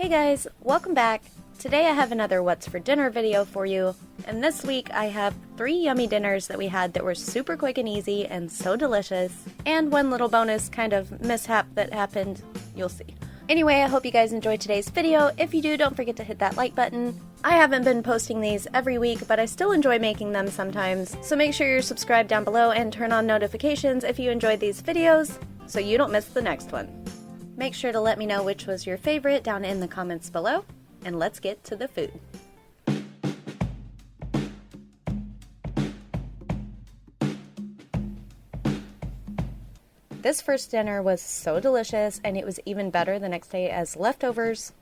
Hey guys, welcome back. Today I have another what's for dinner video for you, and this week I have 3 yummy dinners that we had that were super quick and easy and so delicious, and one little bonus kind of mishap that happened. You'll see. Anyway, I hope you guys enjoyed today's video. If you do, don't forget to hit that like button. I haven't been posting these every week, but I still enjoy making them sometimes, so make sure you're subscribed down below and turn on notifications if you enjoyed these videos so you don't miss the next one. Make sure to let me know which was your favorite down in the comments below, and let's get to the food. This first dinner was so delicious, and it was even better the next day as leftovers.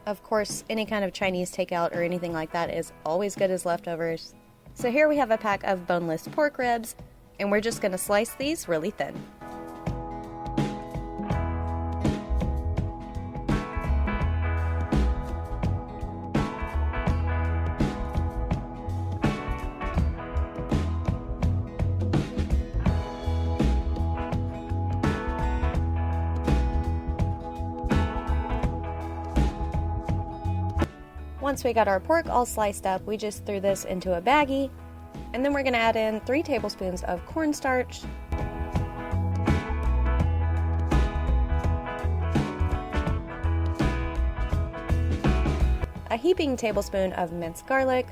Of course, any kind of Chinese takeout or anything like that is always good as leftovers. So here we have a pack of boneless pork ribs, and we're just going to slice these really thin. Once we got our pork all sliced up, we just threw this into a baggie, and then we're going to add in 3 tablespoons of cornstarch, a heaping tablespoon of minced garlic,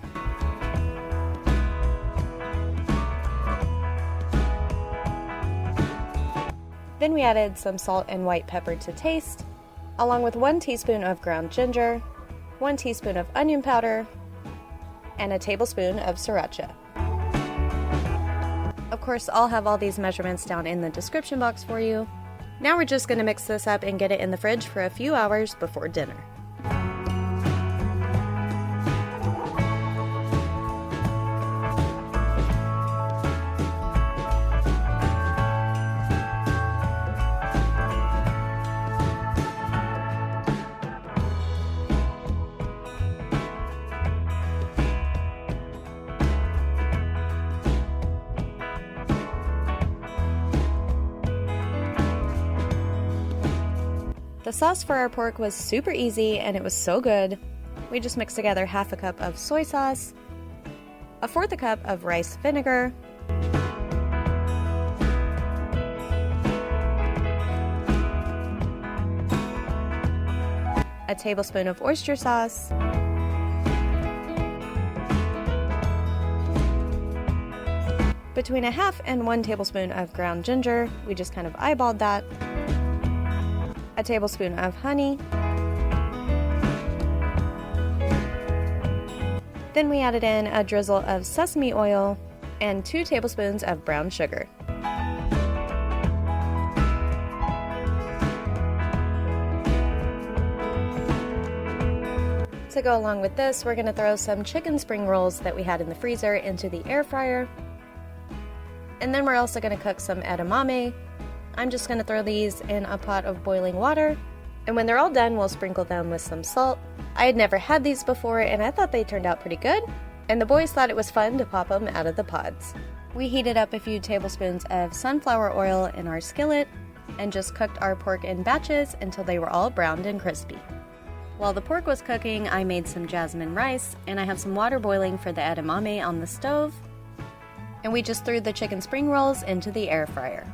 then we added some salt and white pepper to taste, along with 1 teaspoon of ground ginger, 1 teaspoon of onion powder, and a tablespoon of Sriracha. Of course, I'll have all these measurements down in the description box for you. Now we're just going to mix this up and get it in the fridge for a few hours before dinner. The sauce for our pork was super easy and it was so good. We just mixed together half a cup of soy sauce, 1/4 cup of rice vinegar, a tablespoon of oyster sauce, between 1/2 and 1 tablespoon of ground ginger. We just kind of eyeballed that. A tablespoon of honey. Then we added in a drizzle of sesame oil and 2 tablespoons of brown sugar. To go along with this, we're going to throw some chicken spring rolls that we had in the freezer into the air fryer. And then we're also going to cook some edamame. I'm just going to throw these in a pot of boiling water, and when they're all done, we'll sprinkle them with some salt. I had never had these before, and I thought they turned out pretty good, and the boys thought it was fun to pop them out of the pods. We heated up a few tablespoons of sunflower oil in our skillet, and just cooked our pork in batches until they were all browned and crispy. While the pork was cooking, I made some jasmine rice, and I have some water boiling for the edamame on the stove, and we just threw the chicken spring rolls into the air fryer.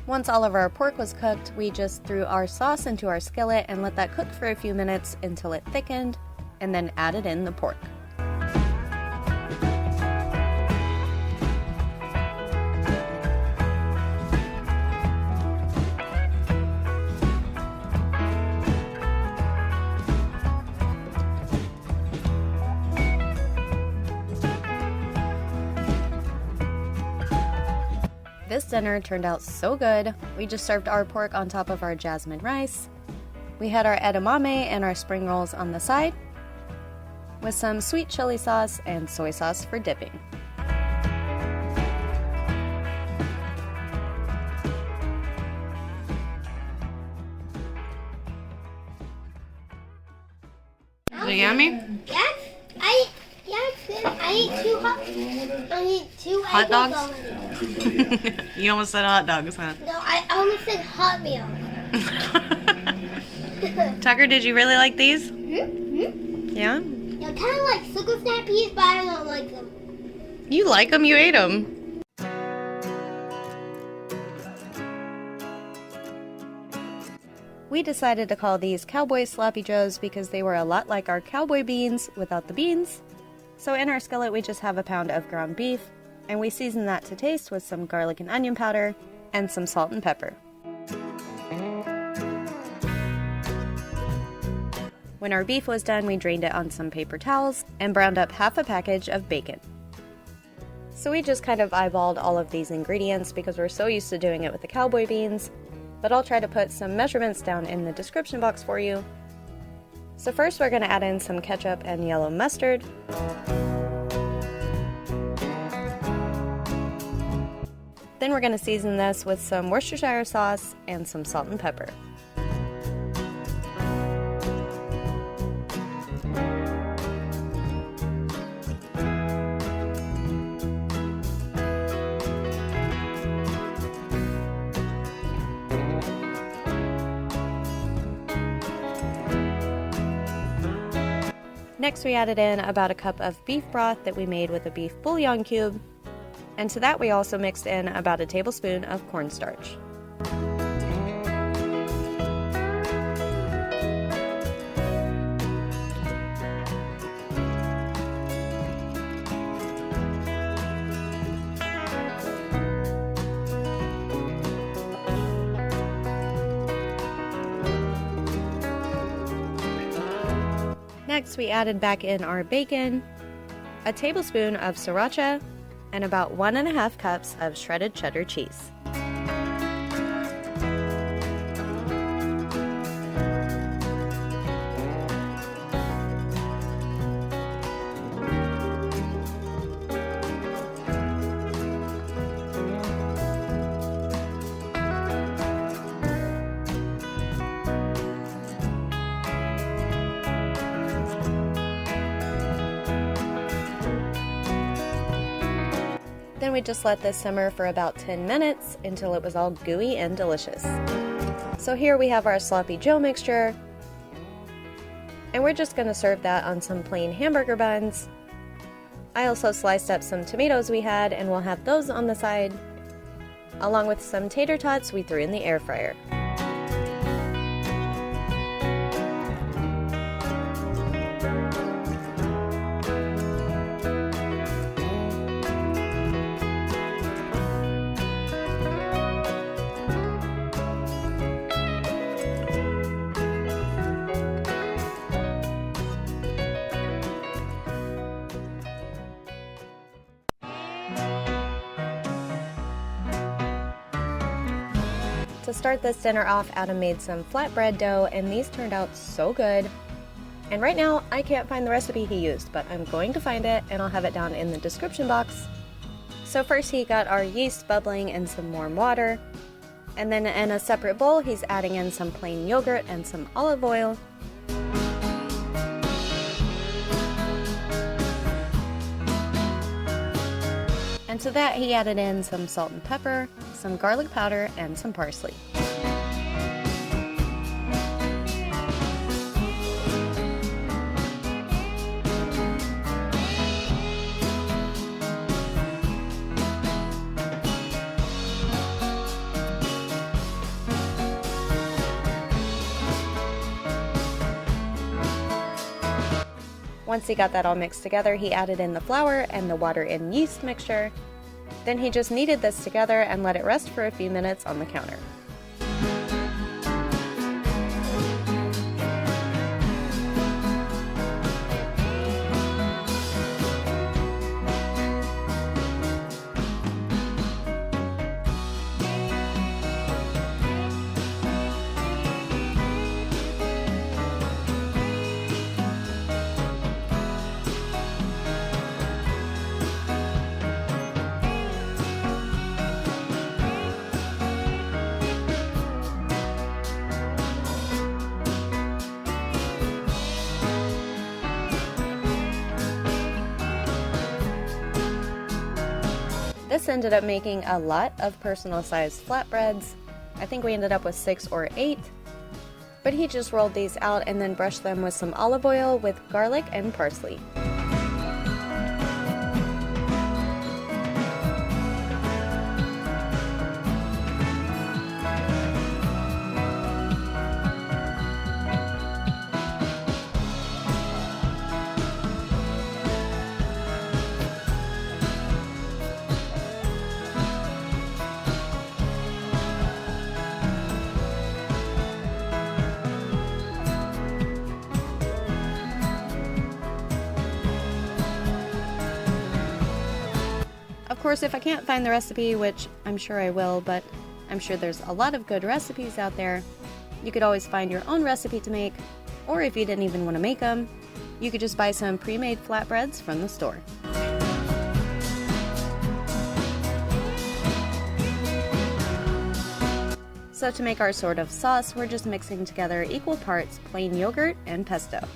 Once all of our pork was cooked, we just threw our sauce into our skillet and let that cook for a few minutes until it thickened, and then added in the pork. This dinner turned out so good. We just served our pork on top of our jasmine rice. We had our edamame and our spring rolls on the side, with some sweet chili sauce and soy sauce for dipping. Is it yummy? Yes, I ate two Hot dogs? You almost said hot dogs, huh? No, I almost said hot meal. Tucker, did you really like these? Mm-hmm. Yeah? They're kind of like sugar snappies, but I don't like them. You like them, you ate them. We decided to call these Cowboy Sloppy Joes because they were a lot like our Cowboy beans without the beans. So in our skillet we just have a pound of ground beef, and we season that to taste with some garlic and onion powder and some salt and pepper. When our beef was done, we drained it on some paper towels and browned up half a package of bacon. So we just kind of eyeballed all of these ingredients because we're so used to doing it with the Cowboy beans, but I'll try to put some measurements down in the description box for you. So first we're going to add in some ketchup and yellow mustard. Then we're going to season this with some Worcestershire sauce and some salt and pepper. Next we added in about a cup of beef broth that we made with a beef bouillon cube, and to that we also mixed in about a tablespoon of cornstarch. Next, we added back in our bacon, a tablespoon of Sriracha, and about 1.5 cups of shredded cheddar cheese. Then we just let this simmer for about 10 minutes until it was all gooey and delicious. So here we have our sloppy Joe mixture, and we're just going to serve that on some plain hamburger buns. I also sliced up some tomatoes we had, and we'll have those on the side, along with some tater tots we threw in the air fryer. To start this dinner off, Adam made some flatbread dough, and these turned out so good. And right now, I can't find the recipe he used, but I'm going to find it, and I'll have it down in the description box. So first he got our yeast bubbling in some warm water, and then in a separate bowl, he's adding in some plain yogurt and some olive oil. And to that, he added in some salt and pepper, some garlic powder, and some parsley. Once he got that all mixed together, he added in the flour and the water and yeast mixture. Then he just kneaded this together and let it rest for a few minutes on the counter. This ended up making a lot of personal sized flatbreads. I think we ended up with 6 or 8. But he just rolled these out and then brushed them with some olive oil with garlic and parsley. Of course, if I can't find the recipe, which I'm sure I will, but I'm sure there's a lot of good recipes out there, you could always find your own recipe to make, or if you didn't even want to make them, you could just buy some pre-made flatbreads from the store. So to make our sort of sauce, we're just mixing together equal parts plain yogurt and pesto.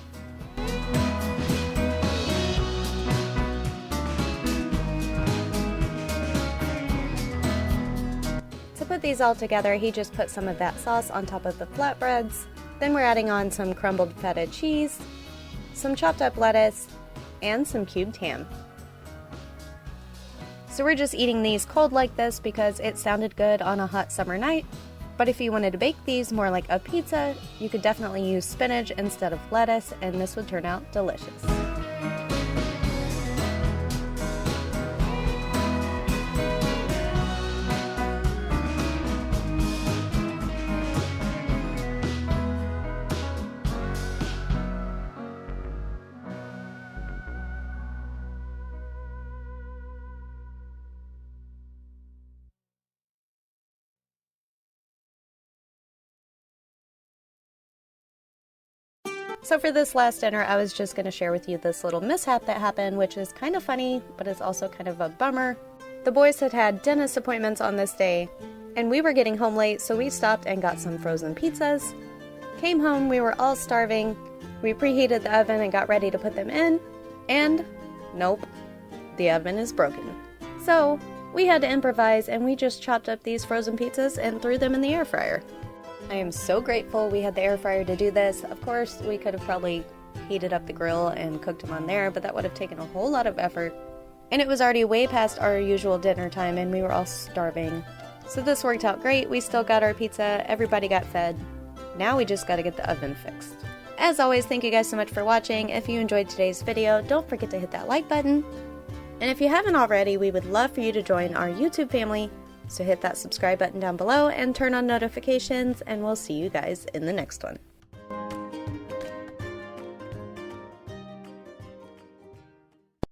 To put these all together, he just put some of that sauce on top of the flatbreads. Then we're adding on some crumbled feta cheese, some chopped up lettuce, and some cubed ham. So we're just eating these cold like this because it sounded good on a hot summer night. But if you wanted to bake these more like a pizza, you could definitely use spinach instead of lettuce, and this would turn out delicious. So for this last dinner, I was just going to share with you this little mishap that happened, which is kind of funny, but is also kind of a bummer. The boys had had dentist appointments on this day, and we were getting home late, so we stopped and got some frozen pizzas. Came home, we were all starving. We preheated the oven and got ready to put them in, and nope, the oven is broken. So we had to improvise, and we just chopped up these frozen pizzas and threw them in the air fryer. I am so grateful we had the air fryer to do this. Of course, we could have probably heated up the grill and cooked them on there, but that would have taken a whole lot of effort. And it was already way past our usual dinner time, and we were all starving. So this worked out great. We still got our pizza. Everybody got fed. Now we just got to get the oven fixed. As always, thank you guys so much for watching. If you enjoyed today's video, don't forget to hit that like button. And if you haven't already, we would love for you to join our YouTube family. So hit that subscribe button down below and turn on notifications, and we'll see you guys in the next one.